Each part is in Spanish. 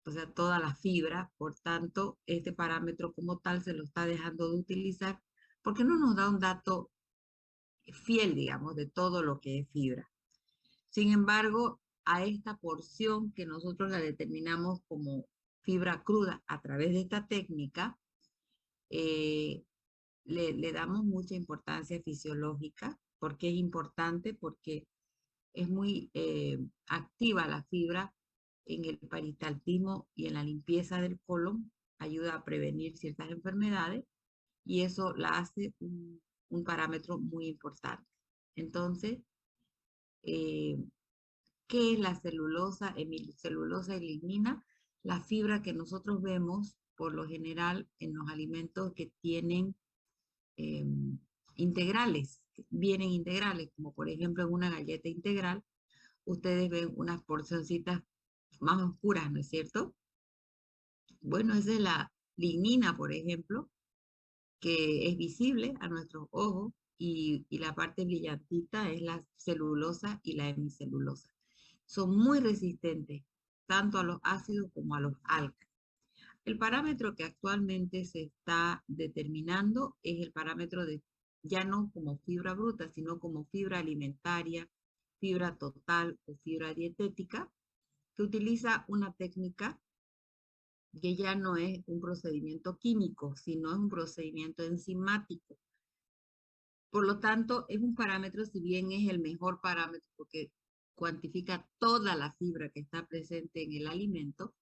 o sea, toda la fibra. Por tanto, este parámetro como tal se lo está dejando de utilizar porque no nos da un dato fiel, digamos, de todo lo que es fibra. Sin embargo, a esta porción que nosotros la determinamos como fibra cruda a través de esta técnica, eh, le damos mucha importancia fisiológica. ¿Por qué es importante? Porque es muy activa la fibra en el peristaltismo y en la limpieza del colon, ayuda a prevenir ciertas enfermedades y eso la hace un parámetro muy importante. Entonces, eh, ¿qué es la celulosa, hemicelulosa y lignina? La fibra que nosotros vemos por lo general en los alimentos que tienen eh, integrales, vienen integrales, como por ejemplo en una galleta integral, ustedes ven unas porcioncitas más oscuras, ¿no es cierto? Bueno, esa es la lignina, por ejemplo, que es visible a nuestros ojos y la parte brillantita es la celulosa y la hemicelulosa. Son muy resistentes tanto a los ácidos como a los álcalis. El parámetro que actualmente se está determinando es el parámetro de ya no como fibra bruta, sino como fibra alimentaria, fibra total o fibra dietética, que utiliza una técnica que ya no es un procedimiento químico, sino es un procedimiento enzimático. Por lo tanto, es un parámetro, si bien es el mejor parámetro porque cuantifica toda la fibra que está presente en el alimento,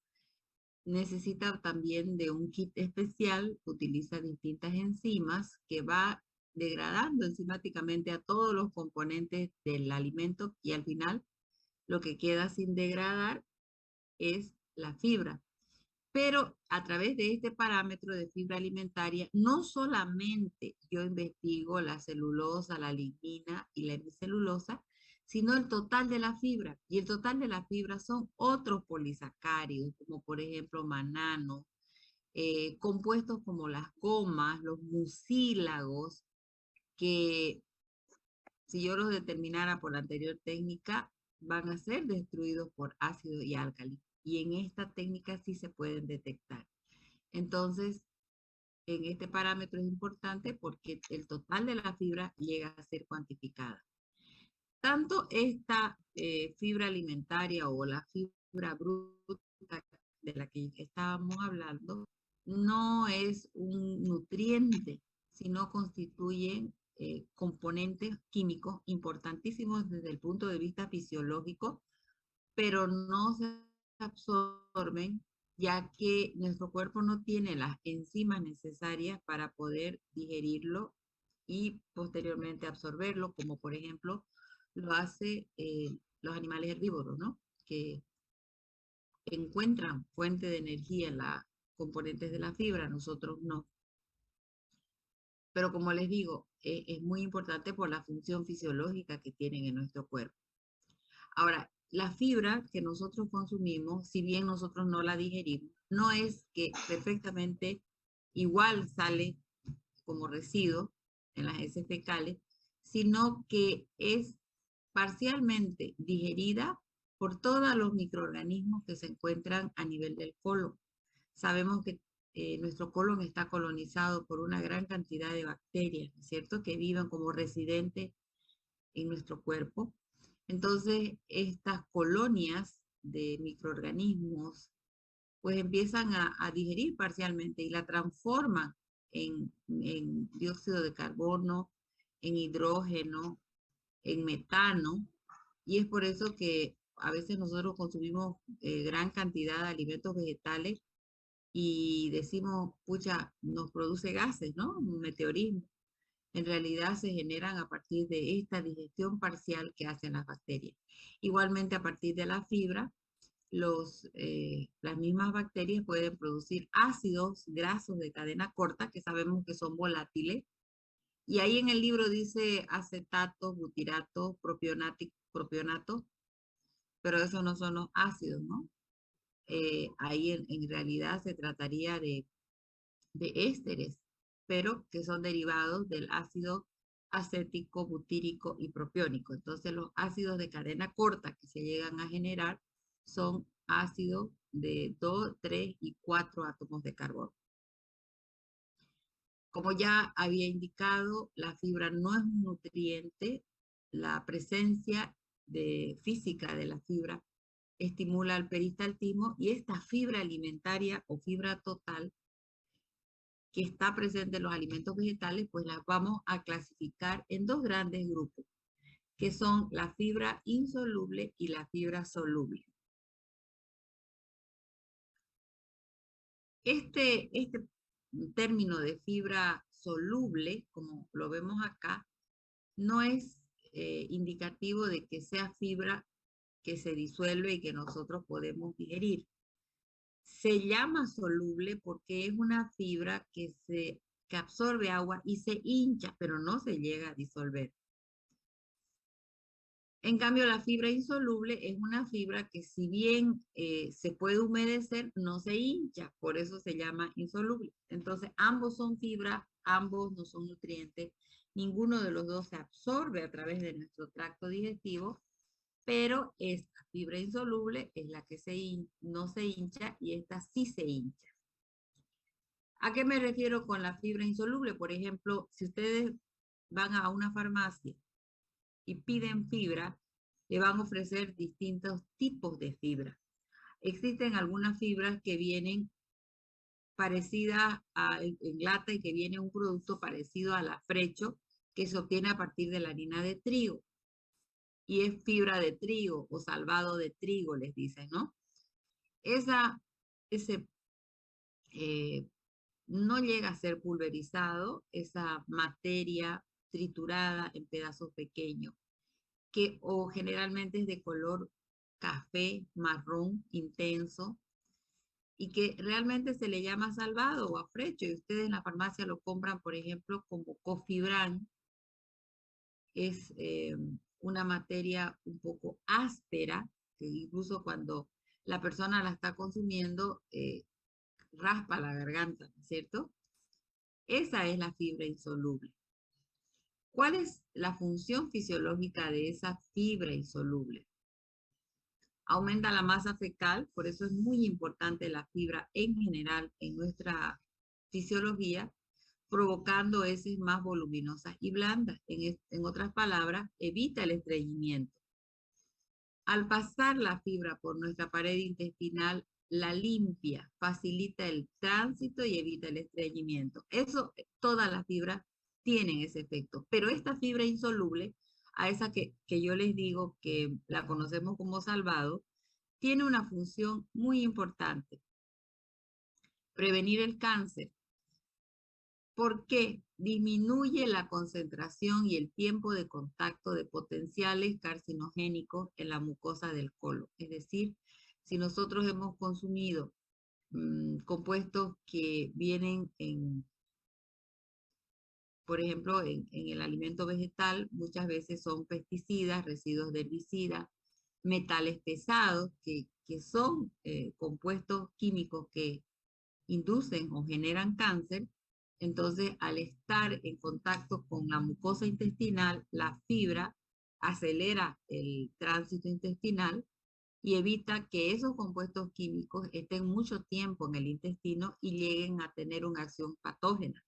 necesita también de un kit especial, utiliza distintas enzimas que va degradando enzimáticamente a todos los componentes del alimento y al final lo que queda sin degradar es la fibra. Pero a través de este parámetro de fibra alimentaria, no solamente yo investigo la celulosa, la lignina y la hemicelulosa, sino el total de la fibra. Y el total de la fibra son otros polisacáridos, como por ejemplo manano, compuestos como las gomas, los mucílagos, que si yo los determinara por la anterior técnica, van a ser destruidos por ácido y álcali. Y en esta técnica sí se pueden detectar. Entonces, en este parámetro es importante porque el total de la fibra llega a ser cuantificada. Tanto esta fibra alimentaria o la fibra bruta de la que estábamos hablando no es un nutriente, sino constituyen componentes químicos importantísimos desde el punto de vista fisiológico, pero no se absorben ya que nuestro cuerpo no tiene las enzimas necesarias para poder digerirlo y posteriormente absorberlo, como por ejemplo lo hace los animales herbívoros, ¿no? Que encuentran fuente de energía en las componentes de la fibra, nosotros no. Pero como les digo, es muy importante por la función fisiológica que tienen en nuestro cuerpo. Ahora, la fibra que nosotros consumimos, si bien nosotros no la digerimos, no es que perfectamente igual sale como residuo en las heces fecales, sino que es parcialmente digerida por todos los microorganismos que se encuentran a nivel del colon. Sabemos que nuestro colon está colonizado por una gran cantidad de bacterias, ¿cierto? Que viven como residentes en nuestro cuerpo. Entonces, estas colonias de microorganismos pues empiezan a digerir parcialmente y la transforman en dióxido de carbono, en hidrógeno, en metano, y es por eso que a veces nosotros consumimos gran cantidad de alimentos vegetales y decimos, pucha, nos produce gases, ¿no? Un meteorismo. En realidad se generan a partir de esta digestión parcial que hacen las bacterias. Igualmente a partir de la fibra, las mismas bacterias pueden producir ácidos grasos de cadena corta que sabemos que son volátiles. Y ahí en el libro dice acetatos, butiratos, propionatos, pero esos no son los ácidos, ¿no? Ahí en realidad se trataría de ésteres, pero que son derivados del ácido acético, butírico y propiónico. Entonces los ácidos de cadena corta que se llegan a generar son ácido de 2, 3 y 4 átomos de carbono. Como ya había indicado, la fibra no es un nutriente. La presencia física de la fibra estimula el peristaltismo y esta fibra alimentaria o fibra total que está presente en los alimentos vegetales, pues las vamos a clasificar en dos grandes grupos, que son la fibra insoluble y la fibra soluble. Este término de fibra soluble, como lo vemos acá, no es indicativo de que sea fibra que se disuelve y que nosotros podemos digerir. Se llama soluble porque es una fibra que absorbe agua y se hincha, pero no se llega a disolver. En cambio, la fibra insoluble es una fibra que si bien se puede humedecer, no se hincha, por eso se llama insoluble. Entonces, ambos son fibra, ambos no son nutrientes, ninguno de los dos se absorbe a través de nuestro tracto digestivo, pero esta fibra insoluble es la que no se hincha y esta sí se hincha. ¿A qué me refiero con la fibra insoluble? Por ejemplo, si ustedes van a una farmacia y piden fibra, le van a ofrecer distintos tipos de fibra. Existen algunas fibras que vienen parecidas en lata y que viene un producto parecido al afrecho que se obtiene a partir de la harina de trigo. Y es fibra de trigo o salvado de trigo, les dicen, ¿no? Ese no llega a ser pulverizado, esa materia triturada en pedazos pequeños, que o generalmente es de color café, marrón, intenso, y que realmente se le llama salvado o afrecho, y ustedes en la farmacia lo compran, por ejemplo, como Cofibran, es una materia un poco áspera, que incluso cuando la persona la está consumiendo, raspa la garganta, ¿no es cierto? Esa es la fibra insoluble. ¿Cuál es la función fisiológica de esa fibra insoluble? Aumenta la masa fecal, por eso es muy importante la fibra en general en nuestra fisiología, provocando heces más voluminosas y blandas. En otras palabras, evita el estreñimiento. Al pasar la fibra por nuestra pared intestinal, la limpia, facilita el tránsito y evita el estreñimiento. Eso, todas las fibras tienen ese efecto, pero esta fibra insoluble, a esa que yo les digo que la conocemos como salvado, tiene una función muy importante: prevenir el cáncer. ¿Por qué? Disminuye la concentración y el tiempo de contacto de potenciales carcinogénicos en la mucosa del colon. Es decir, si nosotros hemos consumido compuestos que vienen por ejemplo, en el alimento vegetal, muchas veces son pesticidas, residuos de herbicidas, metales pesados, que son compuestos químicos que inducen o generan cáncer. Entonces, al estar en contacto con la mucosa intestinal, la fibra acelera el tránsito intestinal y evita que esos compuestos químicos estén mucho tiempo en el intestino y lleguen a tener una acción patógena.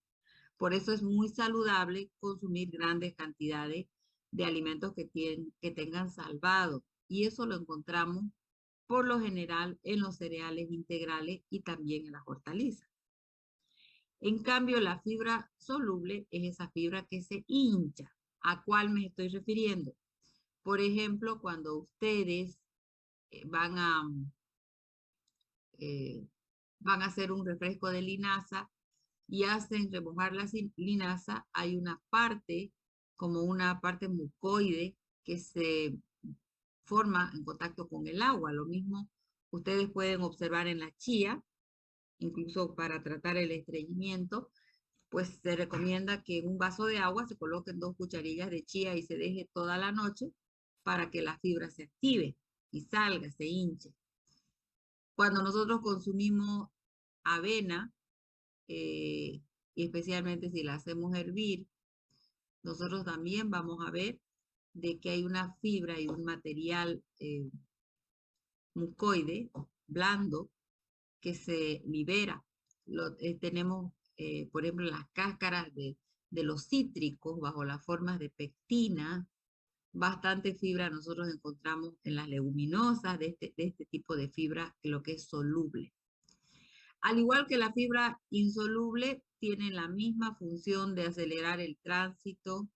Por eso es muy saludable consumir grandes cantidades de alimentos que tengan salvado. Y eso lo encontramos por lo general en los cereales integrales y también en las hortalizas. En cambio, la fibra soluble es esa fibra que se hincha. ¿A cuál me estoy refiriendo? Por ejemplo, cuando ustedes eh, van a, eh, van a hacer un refresco de linaza y hacen remojar la linaza, hay una parte, como una parte mucoide, que se forma en contacto con el agua. Lo mismo ustedes pueden observar en la chía, incluso para tratar el estreñimiento, pues se recomienda que en un vaso de agua se coloquen 2 cucharillas de chía y se deje toda la noche para que la fibra se active y salga, se hinche. Cuando nosotros consumimos avena, y especialmente si la hacemos hervir, nosotros también vamos a ver de que hay una fibra y un material mucoide, blando, que se libera. Tenemos, por ejemplo, las cáscaras de los cítricos bajo las formas de pectina. Bastante fibra nosotros encontramos en las leguminosas de este tipo de fibra, lo que es soluble. Al igual que la fibra insoluble, tiene la misma función de acelerar el tránsito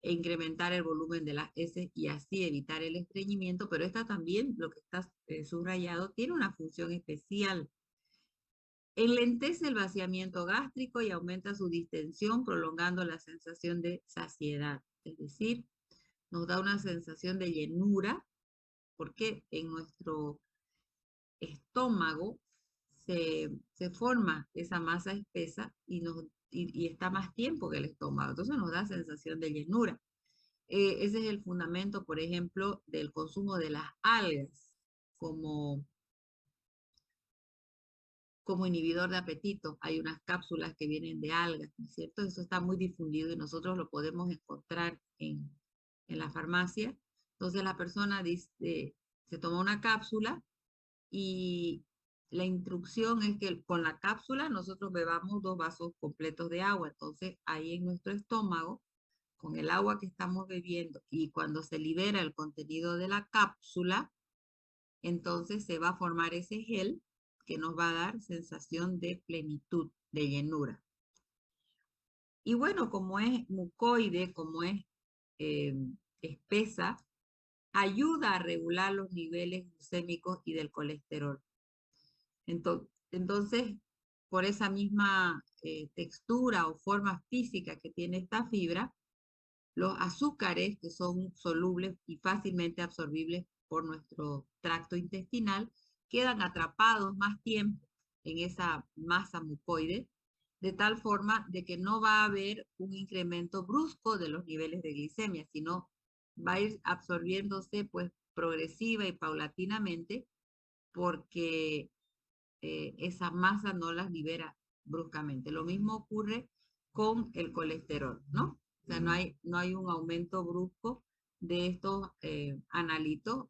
e incrementar el volumen de las heces y así evitar el estreñimiento, pero esta también, lo que está subrayado, tiene una función especial. Enlentece el vaciamiento gástrico y aumenta su distensión, prolongando la sensación de saciedad. Es decir, nos da una sensación de llenura, porque en nuestro estómago se forma esa masa espesa y está más tiempo que el estómago. Entonces nos da sensación de llenura. Ese es el fundamento, por ejemplo, del consumo de las algas como, como inhibidor de apetito. Hay unas cápsulas que vienen de algas, ¿no es cierto? Eso está muy difundido y nosotros lo podemos encontrar en la farmacia. Entonces la persona dice, se toma una cápsula y la instrucción es que con la cápsula nosotros bebamos 2 vasos completos de agua. Entonces ahí en nuestro estómago, con el agua que estamos bebiendo y cuando se libera el contenido de la cápsula, entonces se va a formar ese gel que nos va a dar sensación de plenitud, de llenura. Y bueno, como es mucoide, como es eh, espesa, ayuda a regular los niveles glucémicos y del colesterol. Entonces, por esa misma textura o forma física que tiene esta fibra, los azúcares que son solubles y fácilmente absorbibles por nuestro tracto intestinal quedan atrapados más tiempo en esa masa mucoide, de tal forma de que no va a haber un incremento brusco de los niveles de glicemia, sino va a ir absorbiéndose pues progresiva y paulatinamente porque esa masa no las libera bruscamente. Lo mismo ocurre con el colesterol, ¿no? O sea, no hay un aumento brusco de estos analitos